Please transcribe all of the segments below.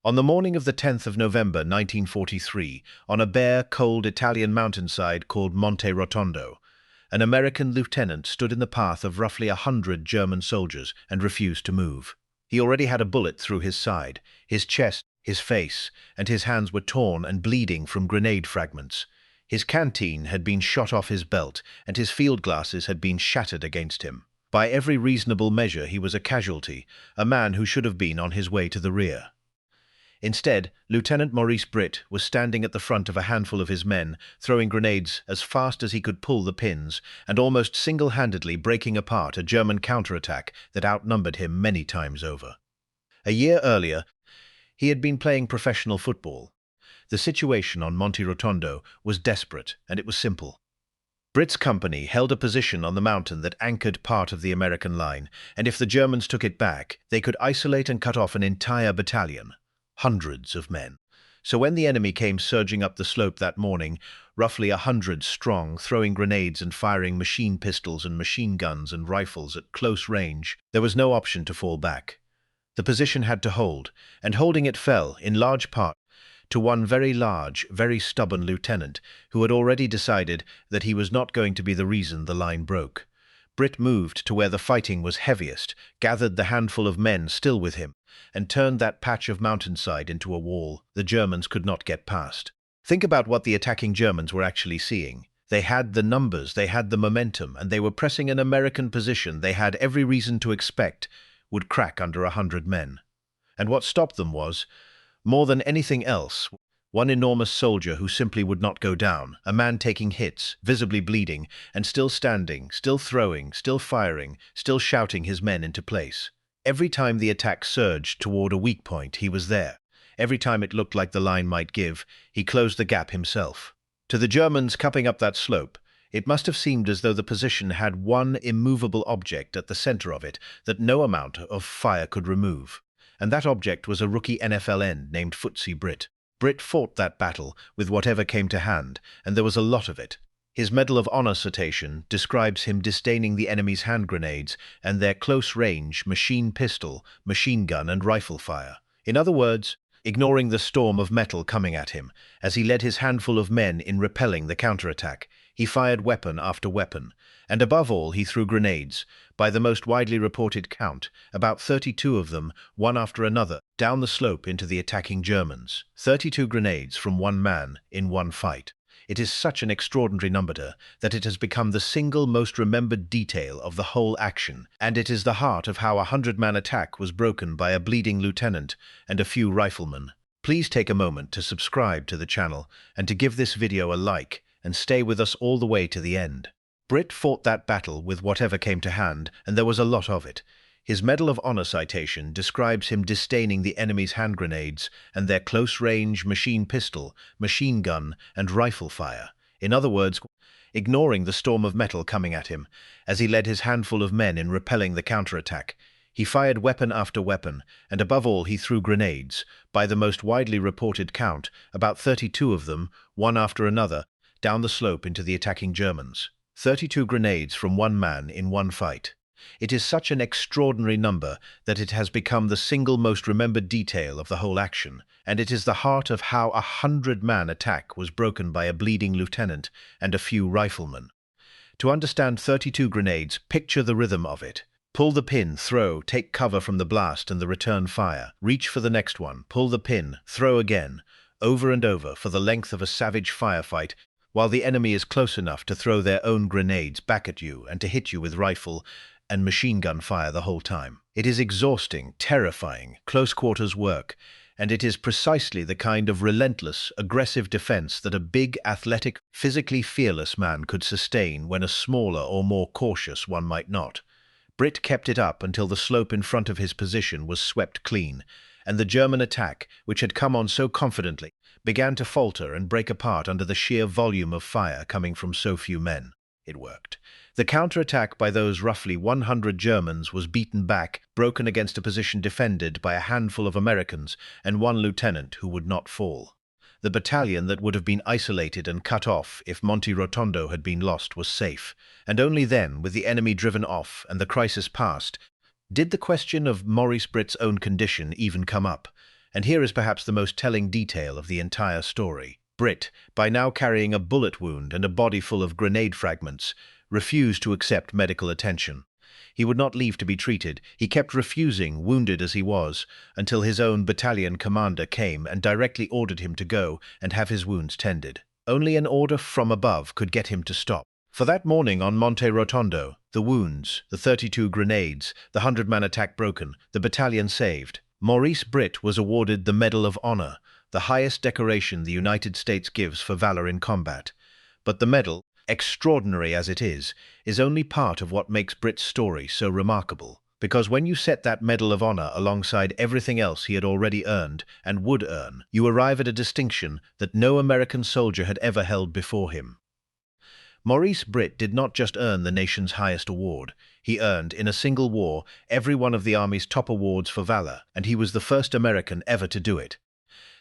On the morning of the 10th of November 1943, on a bare, cold Italian mountainside called Monte Rotondo, an American lieutenant stood in the path of roughly 100 German soldiers and refused to move. He already had a bullet through his side, his chest, his face, and his hands were torn and bleeding from grenade fragments. His canteen had been shot off his belt, and his field glasses had been shattered against him. By every reasonable measure he was a casualty, a man who should have been on his way to the rear. Instead, Lieutenant Maurice Britt was standing at the front of a handful of his men, throwing grenades as fast as he could pull the pins, and almost single-handedly breaking apart a German counterattack that outnumbered him many times over. A year earlier, he had been playing professional football. The situation on Monte Rotondo was desperate, and it was simple. Britt's company held a position on the mountain that anchored part of the American line, and if the Germans took it back, they could isolate and cut off an entire battalion. Hundreds of men. So when the enemy came surging up the slope that morning, roughly 100 strong, throwing grenades and firing machine pistols and machine guns and rifles at close range, there was no option to fall back. The position had to hold, and holding it fell, in large part, to one very large, very stubborn lieutenant who had already decided that he was not going to be the reason the line broke. Britt moved to where the fighting was heaviest, gathered the handful of men still with him, and turned that patch of mountainside into a wall the Germans could not get past. Think about what the attacking Germans were actually seeing. They had the numbers, they had the momentum, and they were pressing an American position they had every reason to expect would crack under 100 men. And what stopped them was, more than anything else, one enormous soldier who simply would not go down, a man taking hits, visibly bleeding, and still standing, still throwing, still firing, still shouting his men into place. Every time the attack surged toward a weak point, he was there. Every time it looked like the line might give, he closed the gap himself. To the Germans cupping up that slope, it must have seemed as though the position had one immovable object at the center of it that no amount of fire could remove. And that object was a rookie NFL end named Footsie Britt. Britt fought that battle with whatever came to hand, and there was a lot of it. His Medal of Honor citation describes him disdaining the enemy's hand grenades and their close-range machine pistol, machine gun, and rifle fire. In other words, ignoring the storm of metal coming at him, as he led his handful of men in repelling the counterattack. He fired weapon after weapon, and above all he threw grenades, by the most widely reported count, about 32 of them, one after another, down the slope into the attacking Germans. 32 grenades from one man in one fight. It is such an extraordinary number that it has become the single most remembered detail of the whole action, and it is the heart of how a 100-man attack was broken by a bleeding lieutenant and a few riflemen. Please take a moment to subscribe to the channel and to give this video a like, and stay with us all the way to the end. Britt fought that battle with whatever came to hand, and there was a lot of it. His Medal of Honor citation describes him disdaining the enemy's hand grenades and their close-range machine pistol, machine gun, and rifle fire. In other words, ignoring the storm of metal coming at him, as he led his handful of men in repelling the counterattack. He fired weapon after weapon, and above all he threw grenades, by the most widely reported count, about 32 of them, one after another, down the slope into the attacking Germans. 32 grenades from one man in one fight. It is such an extraordinary number that it has become the single most remembered detail of the whole action, and it is the heart of how a 100-man attack was broken by a bleeding lieutenant and a few riflemen. To understand 32 grenades, picture the rhythm of it. Pull the pin, throw, take cover from the blast and the return fire. Reach for the next one, pull the pin, throw again, over and over for the length of a savage firefight, while the enemy is close enough to throw their own grenades back at you and to hit you with rifle and machine gun fire the whole time. It is exhausting, terrifying, close-quarters work, and it is precisely the kind of relentless, aggressive defense that a big, athletic, physically fearless man could sustain when a smaller or more cautious one might not. Britt kept it up until the slope in front of his position was swept clean, and the German attack, which had come on so confidently, began to falter and break apart under the sheer volume of fire coming from so few men. It worked. The counterattack by those roughly 100 Germans was beaten back, broken against a position defended by a handful of Americans and one lieutenant who would not fall. The battalion that would have been isolated and cut off if Monte Rotondo had been lost was safe, and only then, with the enemy driven off and the crisis past, did the question of Maurice Britt's own condition even come up, And here is perhaps the most telling detail of the entire story. Britt, by now carrying a bullet wound and a body full of grenade fragments, refused to accept medical attention. He would not leave to be treated. He kept refusing, wounded as he was, until his own battalion commander came and directly ordered him to go and have his wounds tended. Only an order from above could get him to stop. For that morning on Monte Rotondo, the wounds, the 32 grenades, the 100-man attack broken, the battalion saved, Maurice Britt was awarded the Medal of Honor, the highest decoration the United States gives for valor in combat. But the medal, extraordinary as it is only part of what makes Britt's story so remarkable. Because when you set that Medal of Honor alongside everything else he had already earned and would earn, you arrive at a distinction that no American soldier had ever held before him. Maurice Britt did not just earn the nation's highest award. He earned, in a single war, every one of the Army's top awards for valor, and he was the first American ever to do it.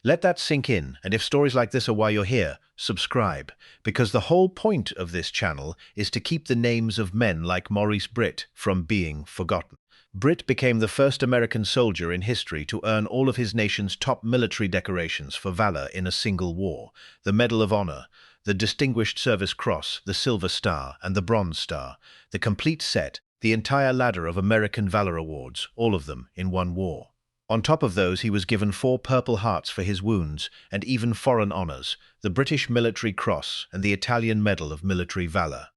Let that sink in, and if stories like this are why you're here, subscribe, because the whole point of this channel is to keep the names of men like Maurice Britt from being forgotten. Britt became the first American soldier in history to earn all of his nation's top military decorations for valor in a single war: the Medal of Honor, the Distinguished Service Cross, the Silver Star, and the Bronze Star, the complete set, the entire ladder of American Valor Awards, all of them in one war. On top of those, he was given 4 Purple Hearts for his wounds, and even foreign honors, the British Military Cross and the Italian Medal of Military Valor.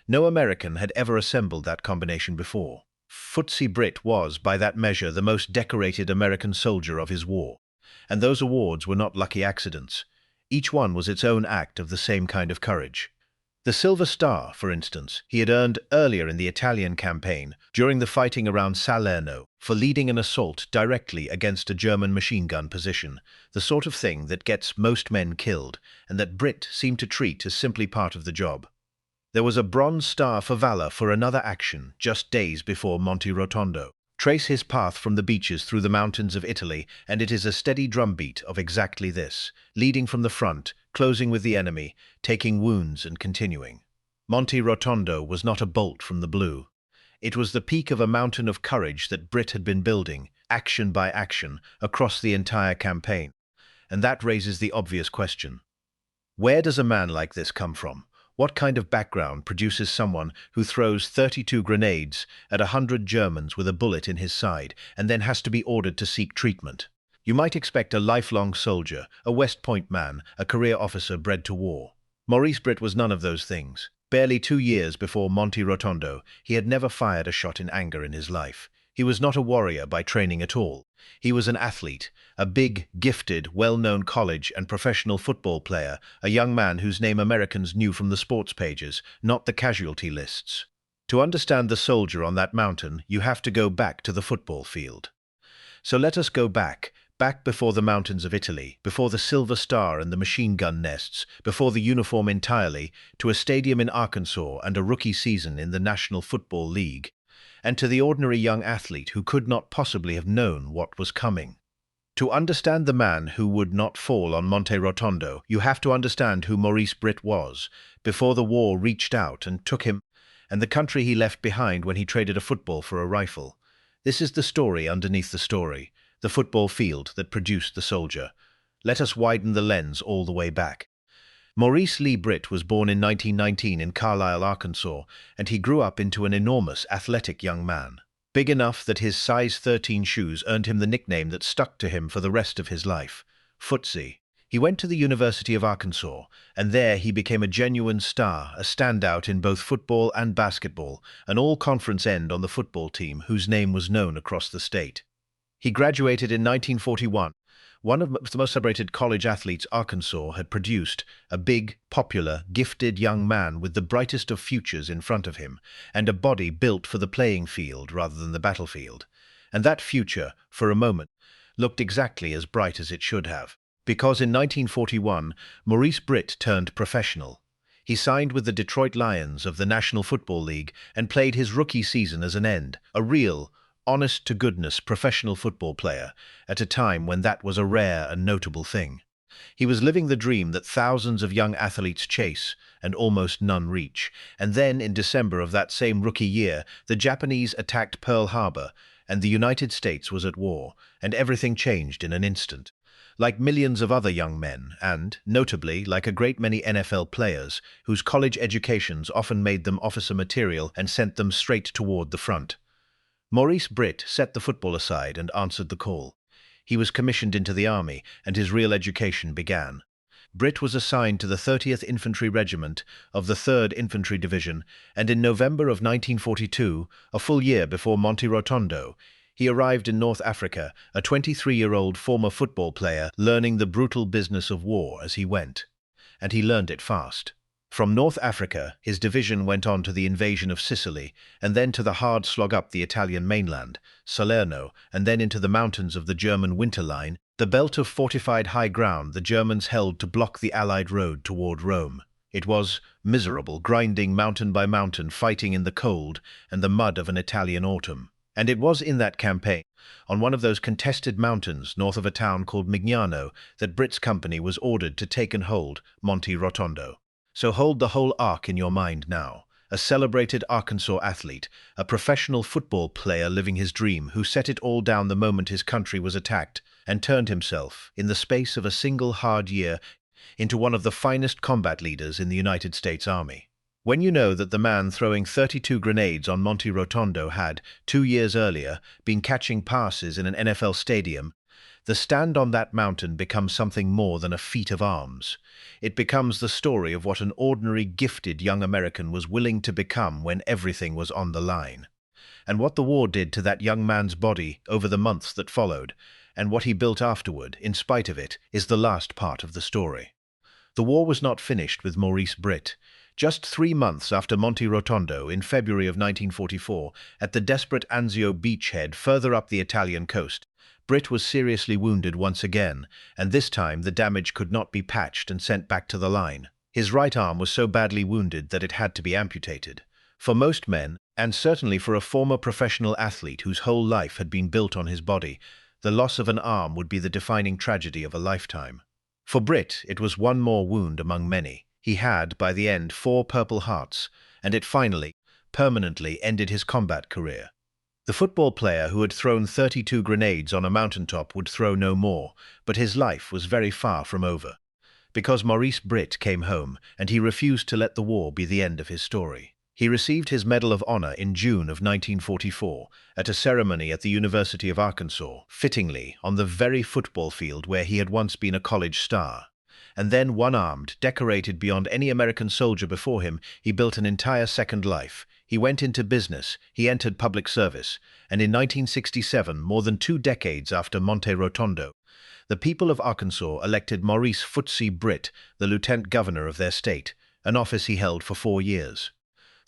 No American had ever assembled that combination before. Footsie Britt was, by that measure, the most decorated American soldier of his war. And those awards were not lucky accidents. Each one was its own act of the same kind of courage. The Silver Star, for instance, he had earned earlier in the Italian campaign, during the fighting around Salerno, for leading an assault directly against a German machine gun position, the sort of thing that gets most men killed, and that Britt seemed to treat as simply part of the job. There was a Bronze Star for valor for another action, just days before Monte Rotondo. Trace his path from the beaches through the mountains of Italy, and it is a steady drumbeat of exactly this, leading from the front, closing with the enemy, taking wounds and continuing. Monte Rotondo was not a bolt from the blue. It was the peak of a mountain of courage that Britt had been building, action by action, across the entire campaign. And that raises the obvious question. Where does a man like this come from? What kind of background produces someone who throws 32 grenades at 100 Germans with a bullet in his side and then has to be ordered to seek treatment? You might expect a lifelong soldier, a West Point man, a career officer bred to war. Maurice Britt was none of those things. Barely 2 years before Monte Rotondo, he had never fired a shot in anger in his life. He was not a warrior by training at all. He was an athlete, a big, gifted, well-known college and professional football player, a young man whose name Americans knew from the sports pages, not the casualty lists. To understand the soldier on that mountain, you have to go back to the football field. So let us go back before the mountains of Italy, before the Silver Star and the machine gun nests, before the uniform entirely, to a stadium in Arkansas and a rookie season in the National Football League, and to the ordinary young athlete who could not possibly have known what was coming. To understand the man who would not fall on Monte Rotondo, you have to understand who Maurice Britt was, before the war reached out and took him, and the country he left behind when he traded a football for a rifle. This is the story underneath the story, the football field that produced the soldier. Let us widen the lens all the way back. Maurice Lee Britt was born in 1919 in Carlisle, Arkansas, and he grew up into an enormous, athletic young man. Big enough that his size 13 shoes earned him the nickname that stuck to him for the rest of his life, Footsie. He went to the University of Arkansas, and there he became a genuine star, a standout in both football and basketball, an all-conference end on the football team whose name was known across the state. He graduated in 1941. One of the most celebrated college athletes Arkansas had produced, a big, popular, gifted young man with the brightest of futures in front of him, and a body built for the playing field rather than the battlefield. And that future, for a moment, looked exactly as bright as it should have. Because in 1941, Maurice Britt turned professional. He signed with the Detroit Lions of the National Football League and played his rookie season as an end, a real, honest-to-goodness professional football player, at a time when that was a rare and notable thing. He was living the dream that thousands of young athletes chase and almost none reach. And then, in December of that same rookie year, the Japanese attacked Pearl Harbor, and the United States was at war, and everything changed in an instant. Like millions of other young men, and, notably, like a great many NFL players, whose college educations often made them officer material and sent them straight toward the front. Maurice Britt set the football aside and answered the call. He was commissioned into the army, and his real education began. Britt was assigned to the 30th Infantry Regiment of the 3rd Infantry Division, and in November of 1942, a full year before Monte Rotondo, he arrived in North Africa, a 23-year-old former football player learning the brutal business of war as he went. And he learned it fast. From North Africa, his division went on to the invasion of Sicily, and then to the hard slog up the Italian mainland, Salerno, and then into the mountains of the German winter line, the belt of fortified high ground the Germans held to block the Allied road toward Rome. It was miserable, grinding mountain by mountain, fighting in the cold and the mud of an Italian autumn. And it was in that campaign, on one of those contested mountains north of a town called Mignano, that Britt's company was ordered to take and hold Monte Rotondo. So hold the whole arc in your mind now. A celebrated Arkansas athlete, a professional football player living his dream, who set it all down the moment his country was attacked, and turned himself, in the space of a single hard year, into one of the finest combat leaders in the United States Army. When you know that the man throwing 32 grenades on Monte Rotondo had, 2 years earlier, been catching passes in an NFL stadium, the stand on that mountain becomes something more than a feat of arms. It becomes the story of what an ordinary, gifted young American was willing to become when everything was on the line. And what the war did to that young man's body over the months that followed, and what he built afterward, in spite of it, is the last part of the story. The war was not finished with Maurice Britt. Just 3 months after Monte Rotondo, in February of 1944, at the desperate Anzio beachhead further up the Italian coast, Britt was seriously wounded once again, and this time the damage could not be patched and sent back to the line. His right arm was so badly wounded that it had to be amputated. For most men, and certainly for a former professional athlete whose whole life had been built on his body, the loss of an arm would be the defining tragedy of a lifetime. For Britt, it was one more wound among many. He had, by the end, 4 Purple Hearts, and it finally, permanently ended his combat career. The football player who had thrown 32 grenades on a mountaintop would throw no more, but his life was very far from over. Because Maurice Britt came home, and he refused to let the war be the end of his story. He received his Medal of Honor in June of 1944 at a ceremony at the University of Arkansas, fittingly on the very football field where he had once been a college star. And then, one-armed, decorated beyond any American soldier before him, he built an entire second life. He went into business, he entered public service, and in 1967, more than 2 decades after Monte Rotondo, the people of Arkansas elected Maurice Footsie Britt the lieutenant governor of their state, an office he held for 4 years.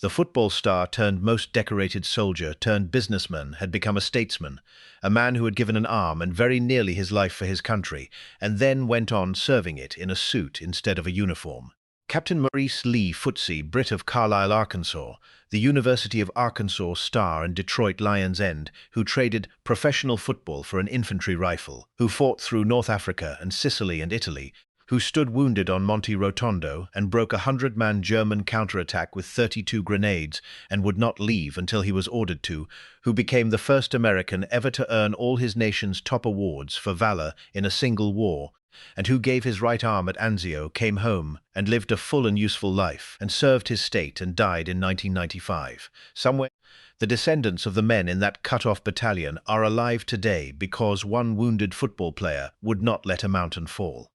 The football star turned most decorated soldier turned businessman had become a statesman, a man who had given an arm and very nearly his life for his country, and then went on serving it in a suit instead of a uniform. Captain Maurice Lee Footsie Britt of Carlisle, Arkansas, the University of Arkansas star and Detroit Lions end, who traded professional football for an infantry rifle, who fought through North Africa and Sicily and Italy, who stood wounded on Monte Rotondo and broke a 100-man German counterattack with 32 grenades and would not leave until he was ordered to, who became the first American ever to earn all his nation's top awards for valor in a single war, and who gave his right arm at Anzio, came home and lived a full and useful life, and served his state and died in 1995. Somewhere, the descendants of the men in that cut-off battalion are alive today because one wounded football player would not let a mountain fall.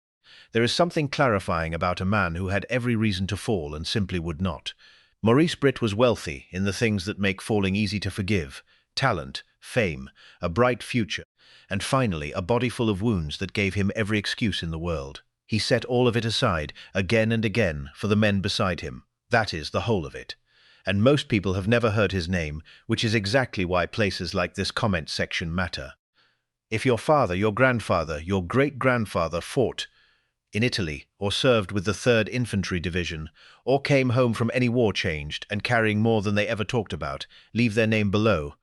There is something clarifying about a man who had every reason to fall and simply would not. Maurice Britt was wealthy in the things that make falling easy to forgive: talent, fame, a bright future, and finally a body full of wounds that gave him every excuse in the world. He set all of it aside, again and again, for the men beside him. That is the whole of it. And most people have never heard his name, which is exactly why places like this comment section matter. If your father, your grandfather, your great-grandfather fought in Italy, or served with the 3rd Infantry Division, or came home from any war changed and carrying more than they ever talked about, leave their name below,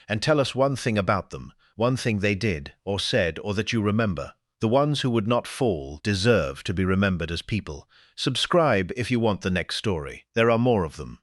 and tell us one thing about them, one thing they did, or said, or that you remember. The ones who would not fall deserve to be remembered as people. Subscribe if you want the next story. There are more of them.